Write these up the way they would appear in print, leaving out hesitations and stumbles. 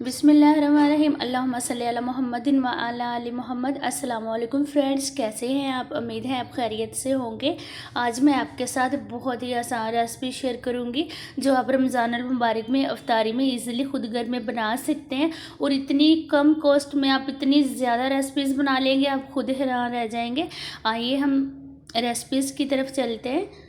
बिस्मिल्लाहिर्रहमानिर्रहीम। अल्लाहुम्मा सल्ली अला मुहम्मदिन व अला आलि मोहम्मद। अस्सलाम वालेकुम फ्रेंड्स, कैसे हैं आप? उम्मीद है आप खैरियत से होंगे। आज मैं आपके साथ बहुत ही आसान रेसिपी शेयर करूंगी जो आप रमज़ान अल मुबारक में इफ्तारी में इजीली खुद घर में बना सकते हैं और इतनी कम कॉस्ट में आप इतनी ज़्यादा रेसिपीज़ बना लेंगे, आप खुद हैरान रह जाएंगे। आइए हम रेसिपीज़ की तरफ चलते हैं।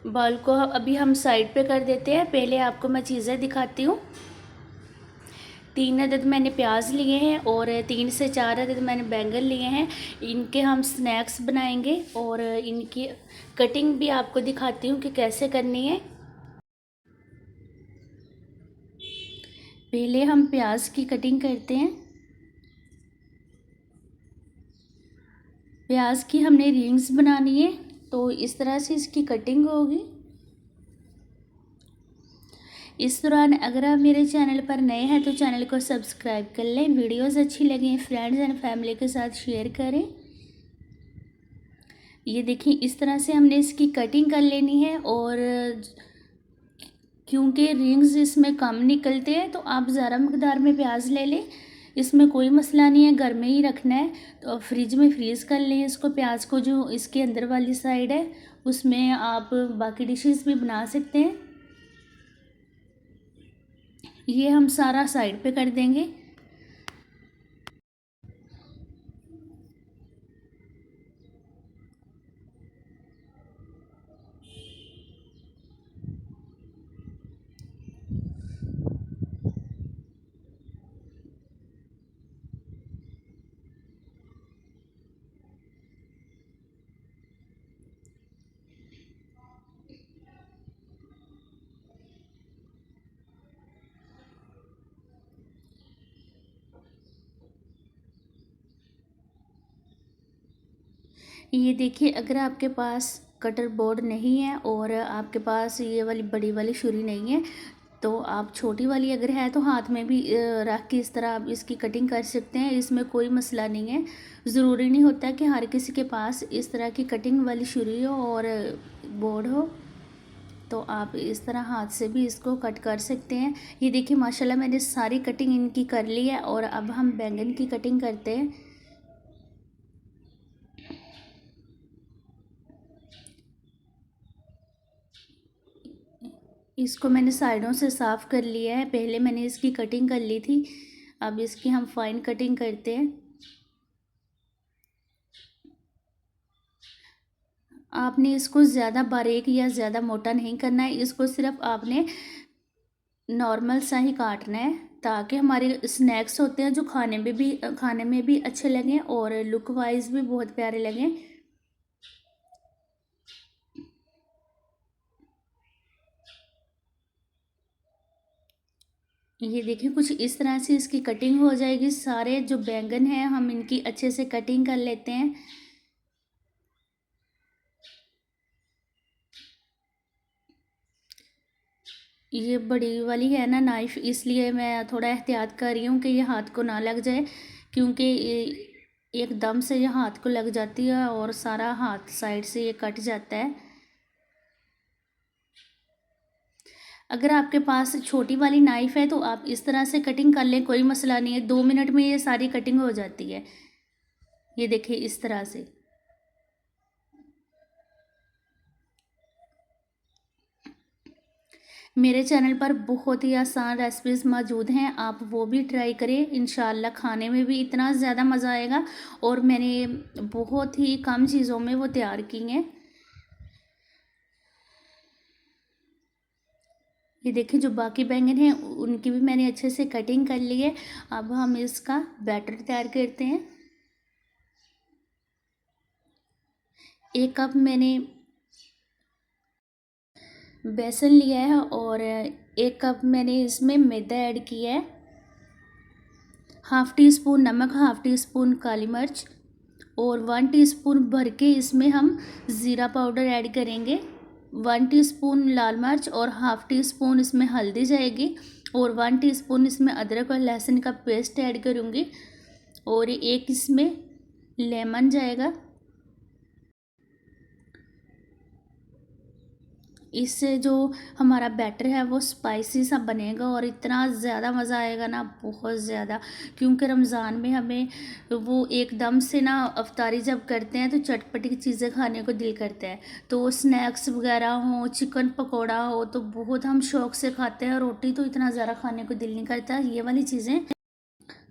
बाउल को अभी हम साइड पे कर देते हैं। पहले आपको मैं चीज़ें दिखाती हूँ। 3 अदद मैंने प्याज लिए हैं और 3 से 4 अदद मैंने बैंगन लिए हैं। इनके हम स्नैक्स बनाएंगे और इनकी कटिंग भी आपको दिखाती हूँ कि कैसे करनी है। पहले हम प्याज की कटिंग करते हैं। प्याज की हमने रिंग्स बनानी है, तो इस तरह से इसकी कटिंग होगी। इस दौरान अगर आप मेरे चैनल पर नए हैं तो चैनल को सब्सक्राइब कर लें। वीडियोस अच्छी लगें फ्रेंड्स एंड फैमिली के साथ शेयर करें। ये देखिए, इस तरह से हमने इसकी कटिंग कर लेनी है। और क्योंकि रिंग्स इसमें कम निकलते हैं तो आप ज़्यादा मकदार में प्याज ले लें, इसमें कोई मसला नहीं है। घर में ही रखना है तो फ्रिज में फ्रीज़ कर लें इसको। प्याज को जो इसके अंदर वाली साइड है उसमें आप बाकी डिशेस भी बना सकते हैं। ये हम सारा साइड पे कर देंगे। ये देखिए, अगर आपके पास कटर बोर्ड नहीं है और आपके पास ये वाली बड़ी वाली छुरी नहीं है तो आप छोटी वाली अगर है तो हाथ में भी रख के इस तरह आप इसकी कटिंग कर सकते हैं। इसमें कोई मसला नहीं है। ज़रूरी नहीं होता कि हर किसी के पास इस तरह की कटिंग वाली छुरी हो और बोर्ड हो, तो आप इस तरह हाथ से भी इसको कट कर सकते हैं। ये देखिए, माशाल्लाह मैंने सारी कटिंग इनकी कर ली है। और अब हम बैंगन की कटिंग करते हैं। इसको मैंने साइडों से साफ़ कर लिया है। पहले मैंने इसकी कटिंग कर ली थी, अब इसकी हम फाइन कटिंग करते हैं। आपने इसको ज़्यादा बारीक या ज़्यादा मोटा नहीं करना है, इसको सिर्फ आपने नॉर्मल सा ही काटना है ताकि हमारे स्नैक्स होते हैं जो खाने में भी अच्छे लगें और लुक वाइज भी बहुत प्यारे लगें। ये देखिए, कुछ इस तरह से इसकी कटिंग हो जाएगी। सारे जो बैंगन हैं हम इनकी अच्छे से कटिंग कर लेते हैं। ये बड़ी वाली है ना नाइफ़, इसलिए मैं थोड़ा एहतियात कर रही हूँ कि ये हाथ को ना लग जाए, क्योंकि एकदम से ये हाथ को लग जाती है और सारा हाथ साइड से ये कट जाता है। अगर आपके पास छोटी वाली नाइफ़ है तो आप इस तरह से कटिंग कर लें, कोई मसला नहीं है। 2 मिनट में ये सारी कटिंग हो जाती है। ये देखिए, इस तरह से। मेरे चैनल पर बहुत ही आसान रेसिपीज़ मौजूद हैं, आप वो भी ट्राई करें। इंशाल्लाह खाने में भी इतना ज़्यादा मज़ा आएगा और मैंने बहुत ही कम चीज़ों में वो तैयार की हैं। ये देखिए, जो बाकी बैंगन हैं उनकी भी मैंने अच्छे से कटिंग कर ली है। अब हम इसका बैटर तैयार करते हैं। 1 कप मैंने बेसन लिया है और 1 कप मैंने इसमें मैदा ऐड किया है। हाफ़ टी स्पून नमक, हाफ़ टी स्पून काली मिर्च और 1 टीस्पून भर के इसमें हम ज़ीरा पाउडर ऐड करेंगे। 1 टीस्पून लाल मिर्च और हाफ़ टी स्पून इसमें हल्दी जाएगी और 1 टीस्पून इसमें अदरक और लहसुन का पेस्ट ऐड करूँगी और 1 इसमें लेमन जाएगा। इससे जो हमारा बैटर है वो स्पाइसी सा बनेगा और इतना ज़्यादा मज़ा आएगा ना, बहुत ज़्यादा। क्योंकि रमज़ान में हमें वो एकदम से ना अफ्तारी जब करते हैं तो चटपटी चीज़ें खाने को दिल करता है। तो स्नैक्स वगैरह हो, चिकन पकौड़ा हो तो बहुत हम शौक़ से खाते हैं। रोटी तो इतना ज़्यादा खाने को दिल नहीं करता। ये वाली चीज़ें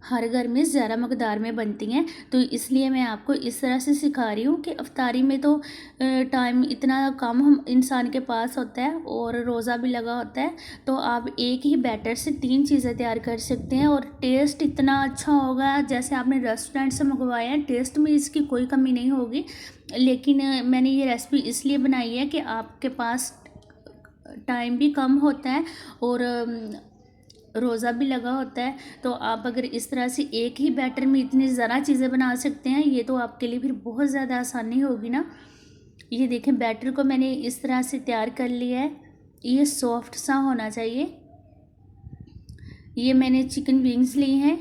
हर घर में ज़्यादा मकदार में बनती हैं, तो इसलिए मैं आपको इस तरह से सिखा रही हूँ कि अफ्तारी में तो टाइम इतना कम हम इंसान के पास होता है और रोज़ा भी लगा होता है, तो आप एक ही बैटर से 3 चीज़ें तैयार कर सकते हैं और टेस्ट इतना अच्छा होगा जैसे आपने रेस्टोरेंट से मंगवाया है। टेस्ट में इसकी कोई कमी नहीं होगी, लेकिन मैंने ये रेसिपी इसलिए बनाई है कि आपके पास टाइम भी कम होता है और रोज़ा भी लगा होता है, तो आप अगर इस तरह से एक ही बैटर में इतनी ज़रा चीज़ें बना सकते हैं, ये तो आपके लिए फिर बहुत ज़्यादा आसानी होगी ना। ये देखें, बैटर को मैंने इस तरह से तैयार कर लिया है। ये सॉफ्ट सा होना चाहिए। ये मैंने चिकन विंग्स ली हैं,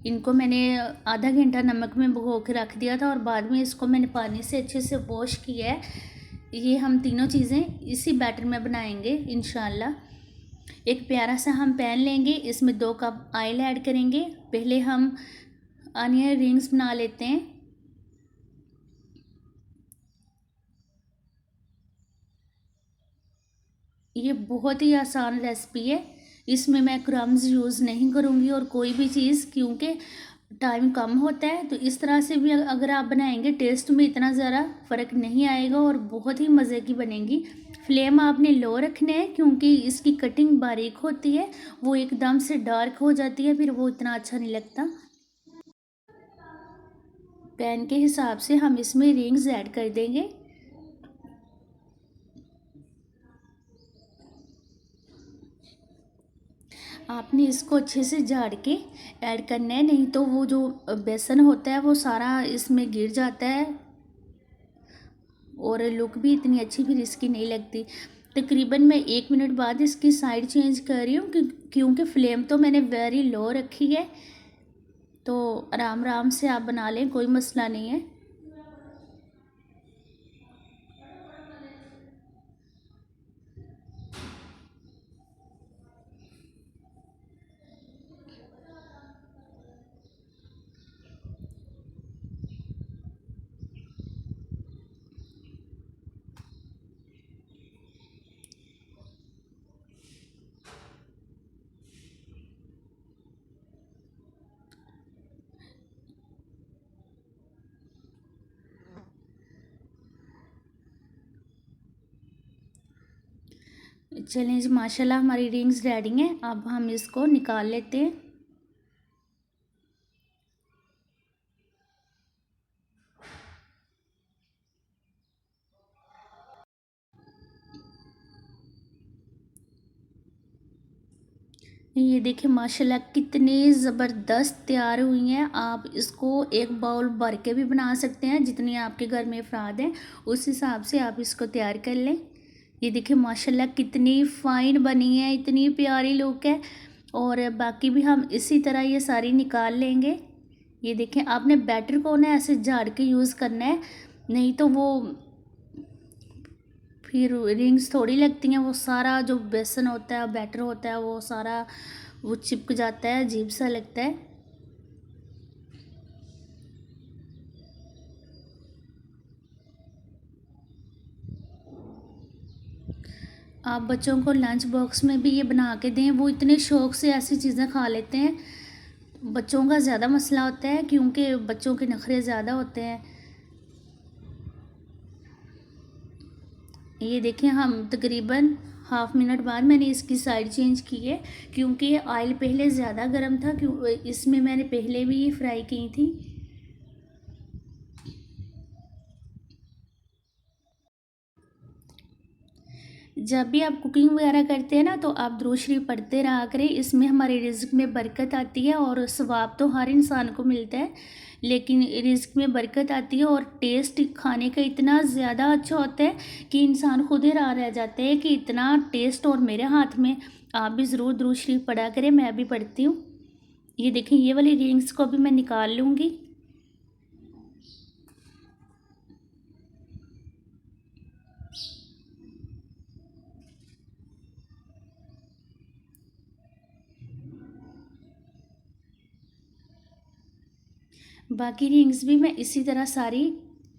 इनको मैंने आधा घंटा नमक में भिगो के रख दिया था और बाद में इसको मैंने पानी से अच्छे से वॉश किया है। ये हम तीनों चीज़ें इसी बैटर में बनाएंगे इंशाल्लाह। एक प्यारा सा हम पैन लेंगे, इसमें 2 कप ऑयल ऐड करेंगे। पहले हम अनियन रिंग्स बना लेते हैं। ये बहुत ही आसान रेसिपी है, इसमें मैं क्रम्स यूज़ नहीं करूँगी और कोई भी चीज़, क्योंकि टाइम कम होता है। तो इस तरह से भी अगर आप बनाएंगे टेस्ट में इतना ज़्यादा फ़र्क नहीं आएगा और बहुत ही मज़े की बनेगी। फ्लेम आपने लो रखना है क्योंकि इसकी कटिंग बारीक होती है, वो एकदम से डार्क हो जाती है, फिर वो इतना अच्छा नहीं लगता। पैन के हिसाब से हम इसमें रिंग्स ऐड कर देंगे। आपने इसको अच्छे से झाड़ के ऐड करना है, नहीं तो वो जो बेसन होता है वो सारा इसमें गिर जाता है और लुक भी इतनी अच्छी फिर इसकी नहीं लगती। तकरीबन मैं 1 मिनट बाद इसकी साइड चेंज कर रही हूँ क्योंकि फ्लेम तो मैंने वेरी लो रखी है, तो आराम आराम से आप बना लें, कोई मसला नहीं है। चलें जी, माशाल्लाह हमारी रिंग्स रेडी हैं। अब हम इसको निकाल लेते हैं। ये देखिए माशाल्लाह कितनी ज़बरदस्त तैयार हुई हैं। आप इसको एक बाउल भर के भी बना सकते हैं, जितनी आपके घर में अफराद हैं उस हिसाब से आप इसको तैयार कर लें। ये देखिए माशाल्लाह कितनी फ़ाइन बनी है, इतनी प्यारी लुक है। और बाकी भी हम इसी तरह ये सारी निकाल लेंगे। ये देखें, आपने बैटर को ना ऐसे झाड़ के यूज़ करना है, नहीं तो वो फिर रिंग्स थोड़ी लगती हैं, वो सारा जो बेसन होता है बैटर होता है वो सारा वो चिपक जाता है, अजीब सा लगता है। आप बच्चों को लंच बॉक्स में भी ये बना के दें, वो इतने शौक़ से ऐसी चीज़ें खा लेते हैं। बच्चों का ज़्यादा मसला होता है क्योंकि बच्चों के नखरे ज़्यादा होते हैं। ये देखें, हम तकरीबन हाफ़ मिनट बाद मैंने इसकी साइड चेंज की है क्योंकि ऑयल पहले ज़्यादा गर्म था, क्यों इसमें मैंने पहले भी ये फ्राई की थी। जब भी आप कुकिंग वगैरह करते हैं ना, तो आप दुरूद शरीफ पढ़ते रहा करें, इसमें हमारे रिज़्क में बरकत आती है और सवाब तो हर इंसान को मिलता है, लेकिन रिज़्क में बरकत आती है और टेस्ट खाने का इतना ज़्यादा अच्छा होता है कि इंसान खुद हैरान रह जाता है कि इतना टेस्ट और मेरे हाथ में। आप भी ज़रूर दुरूद शरीफ पढ़ा करें, मैं भी पढ़ती हूँ। ये देखें, ये वाली रिंग्स को भी मैं निकाल लूँगी। बाकी रिंग्स भी मैं इसी तरह सारी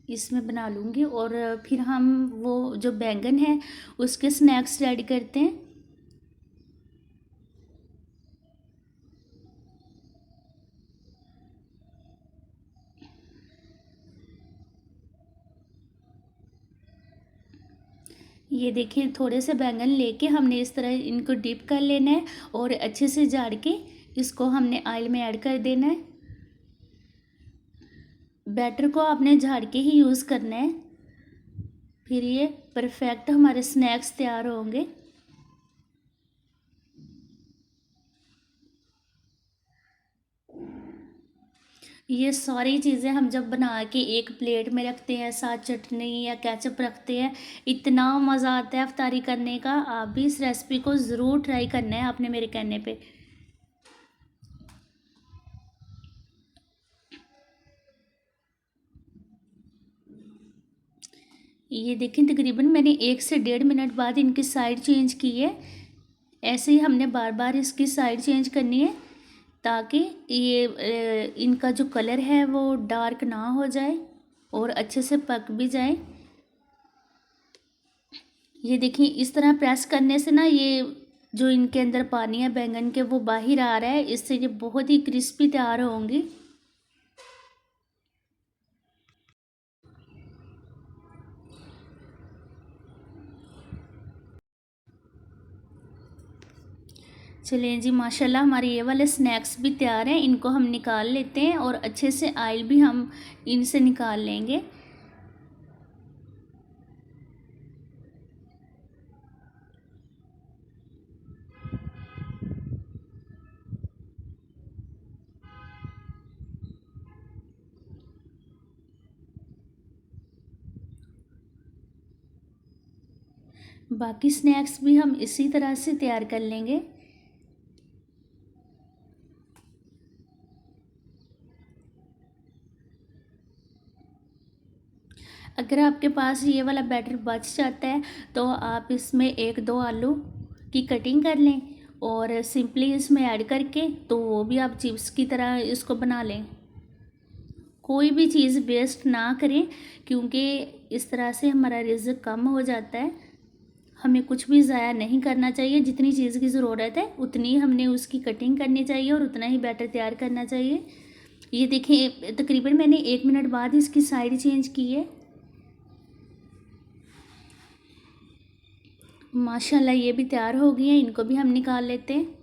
इसमें बना लूँगी और फिर हम वो जो बैंगन है उसके स्नैक्स रेडी करते हैं। ये देखिए थोड़े से बैंगन लेके हमने इस तरह इनको डिप कर लेना है और अच्छे से झाड़ के इसको हमने ऑयल में ऐड कर देना है। बैटर को आपने झाड़ के ही यूज़ करना है, फिर ये परफेक्ट हमारे स्नैक्स तैयार होंगे। ये सारी चीज़ें हम जब बना के एक प्लेट में रखते हैं, साथ चटनी या केचप रखते हैं, इतना मज़ा आता है अफ्तारी करने का। आप भी इस रेसिपी को ज़रूर ट्राई करना है आपने मेरे कहने पे। ये देखें तकरीबन मैंने 1 से 1.5 मिनट बाद इनकी साइड चेंज की है। ऐसे ही हमने बार बार इसकी साइड चेंज करनी है ताकि ये इनका जो कलर है वो डार्क ना हो जाए और अच्छे से पक भी जाए। ये देखिए इस तरह प्रेस करने से ना ये जो इनके अंदर पानी है बैंगन के वो बाहर आ रहा है, इससे ये बहुत ही क्रिस्पी तैयार होंगी। चलिए जी माशाल्लाह हमारे ये वाले स्नैक्स भी तैयार हैं। इनको हम निकाल लेते हैं और अच्छे से ऑयल भी हम इनसे निकाल लेंगे। बाकी स्नैक्स भी हम इसी तरह से तैयार कर लेंगे। अगर आपके पास ये वाला बैटर बच जाता है तो आप इसमें 1-2 आलू की कटिंग कर लें और सिंपली इसमें ऐड करके तो वो भी आप चिप्स की तरह इसको बना लें। कोई भी चीज़ वेस्ट ना करें क्योंकि इस तरह से हमारा रिज़्क कम हो जाता है। हमें कुछ भी ज़ाया नहीं करना चाहिए, जितनी चीज़ की ज़रूरत है उतनी हमने उसकी कटिंग करनी चाहिए और उतना ही बैटर तैयार करना चाहिए। ये देखिए तकरीबन मैंने 1 मिनट बाद इसकी साइड चेंज की है। माशाल्लाह ये भी तैयार हो गई हैं, इनको भी हम निकाल लेते हैं।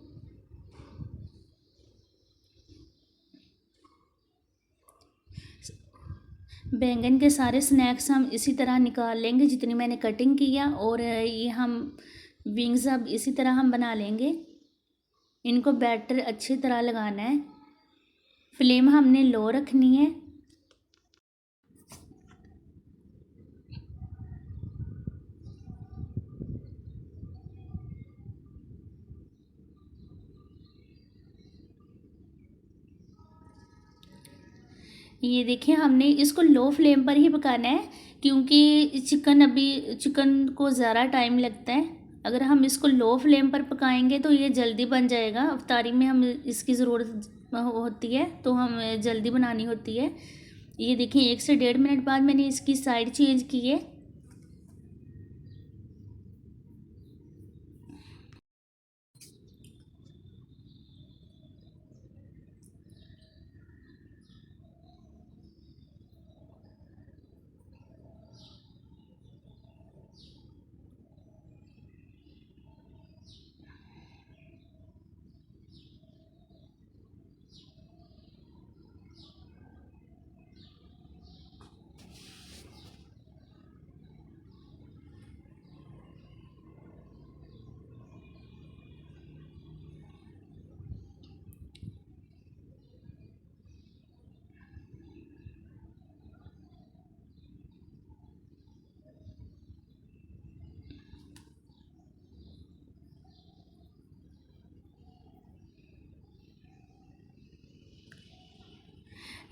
बैंगन के सारे स्नैक्स हम इसी तरह निकाल लेंगे जितनी मैंने कटिंग किया और ये हम विंग्स अब इसी तरह हम बना लेंगे। इनको बैटर अच्छी तरह लगाना है, फ्लेम हमने लो रखनी है। ये देखिए हमने इसको लो फ्लेम पर ही पकाना है क्योंकि चिकन को ज़्यादा टाइम लगता है। अगर हम इसको लो फ्लेम पर पकाएंगे तो ये जल्दी बन जाएगा। अफ्तारी में हम इसकी ज़रूरत होती है तो हम जल्दी बनानी होती है। ये देखिए 1 से 1.5 मिनट बाद मैंने इसकी साइड चेंज की है।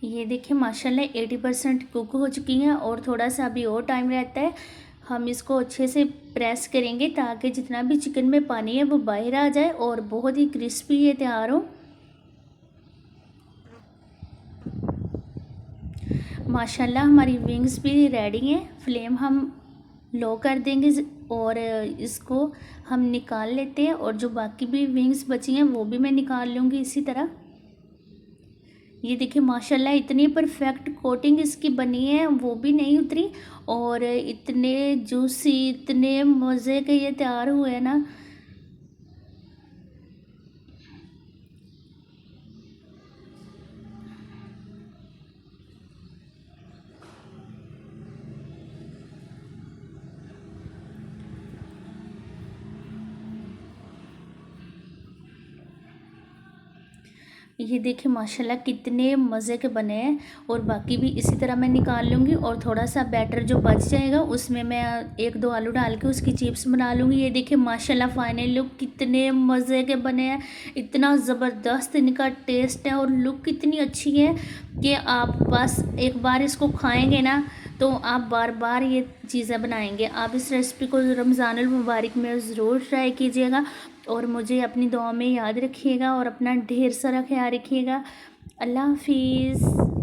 ये देखिए माशाल्लाह 80% कुक हो चुकी हैं और थोड़ा सा अभी और टाइम रहता है। हम इसको अच्छे से प्रेस करेंगे ताकि जितना भी चिकन में पानी है वो बाहर आ जाए और बहुत ही क्रिस्पी ये तैयार हो। माशाल्लाह हमारी विंग्स भी रेडी हैं। फ्लेम हम लो कर देंगे और इसको हम निकाल लेते हैं, और जो बाकी भी विंग्स बची हैं वो भी मैं निकाल लूँगी इसी तरह। ये देखिए माशाल्लाह इतनी परफेक्ट कोटिंग इसकी बनी है, वो भी नहीं उतरी, और इतने जूसी इतने मज़े के ये तैयार हुए हैं ना। ये देखिए माशाल्लाह कितने मज़े के बने हैं, और बाकी भी इसी तरह मैं निकाल लूँगी, और थोड़ा सा बैटर जो बच जाएगा उसमें मैं एक दो आलू डाल के उसकी चिप्स बना लूँगी। ये देखिए माशाल्लाह फाइनल लुक कितने मज़े के बने हैं, इतना ज़बरदस्त इनका टेस्ट है, और लुक कितनी अच्छी है कि आप बस एक बार इसको खाएँगे ना तो आप बार बार ये चीज़ें बनाएंगे। आप इस रेसिपी को रमज़ानुल मुबारक में ज़रूर ट्राई कीजिएगा, और मुझे अपनी दुआ में याद रखिएगा, और अपना ढेर सारा ख्याल रखिएगा। अल्लाह हाफिज़।